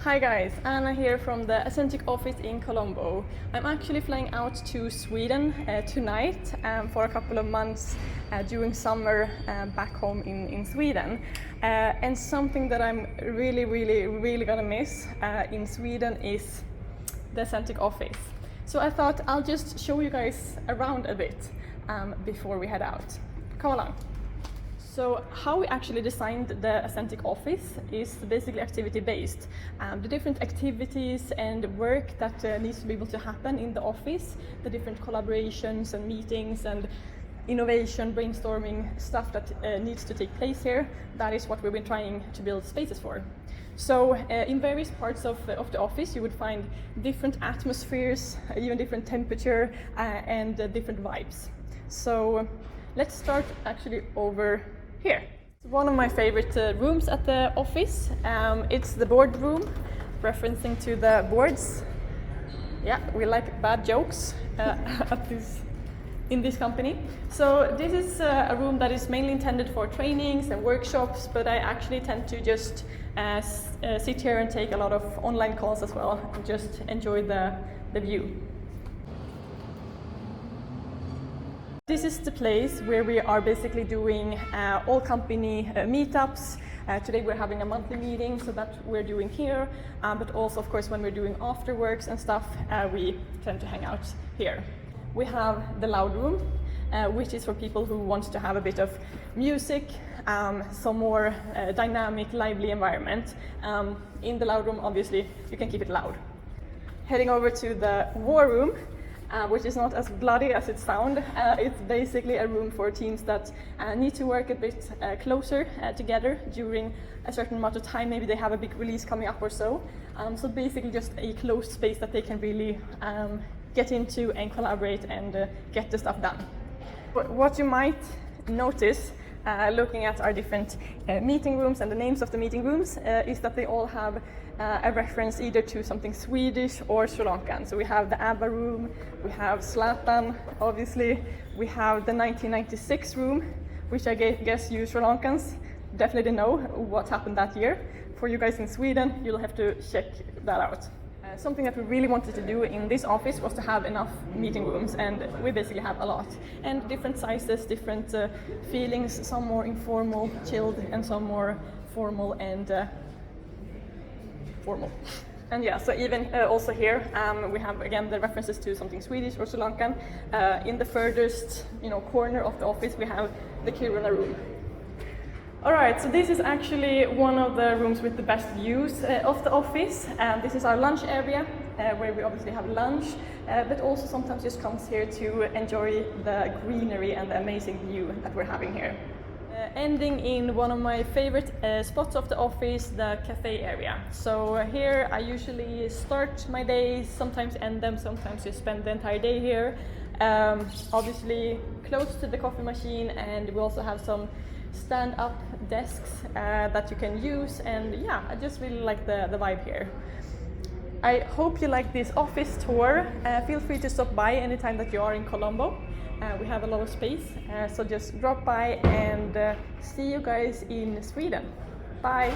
Hi guys, Anna here from the Ascentic office in Colombo. I'm actually flying out to Sweden tonight for a couple of months during summer back home in Sweden. And something that I'm really gonna miss in Sweden is the Ascentic office. So I thought I'll just show you guys around a bit before we head out. Come along. So how we actually designed the Ascentic office is basically activity-based. The different activities and work that needs to be able to happen in the office, the different collaborations and meetings and innovation, brainstorming, stuff that needs to take place here, that is what we've been trying to build spaces for. So in various parts of the office you would find different atmospheres, even different temperature and different vibes. So let's start actually over here. It's one of my favorite rooms at the office. It's the board room, referencing to the boards. Yeah, we like bad jokes in this company. So this is a room that is mainly intended for trainings and workshops, but I actually tend to just sit here and take a lot of online calls as well and just enjoy the view. This is the place where we are basically doing all company meetups. Today we're having a monthly meeting, so that we're doing here, but also of course when we're doing afterworks and stuff, we tend to hang out here. We have the loud room, which is for people who want to have a bit of music, some more dynamic, lively environment. In the loud room, obviously, you can keep it loud. Heading over to the war room, which is not as bloody as it sounds. It's basically a room for teams that need to work a bit closer together during a certain amount of time. Maybe they have a big release coming up or so. So basically just a closed space that they can really get into and collaborate and get the stuff done. What you might notice looking at our different meeting rooms and the names of the meeting rooms is that they all have a reference either to something Swedish or Sri Lankan. So we have the ABBA room, we have Zlatan, obviously, we have the 1996 room, which I guess you Sri Lankans definitely know what happened that year. For you guys in Sweden, you'll have to check that out. Something that we really wanted to do in this office was to have enough meeting rooms, and we basically have a lot. And different sizes, different feelings, some more informal, chilled, and some more formal and formal. And yeah, so even also here we have again the references to something Swedish or Sri Lankan. In the furthest corner of the office we have the Kiruna room. Alright, so this is actually one of the rooms with the best views of the office. This is our lunch area, where we obviously have lunch, but also sometimes just comes here to enjoy the greenery and the amazing view that we're having here. Ending in one of my favorite spots of the office, the cafe area. So here I usually start my days, sometimes end them, sometimes just spend the entire day here. Obviously close to the coffee machine, and we also have some stand-up desks that you can use, and yeah, I just really like the vibe here. I hope you like this office tour. Feel free to stop by anytime that you are in Colombo. We have a lot of space, so just drop by and see you guys in Sweden. Bye!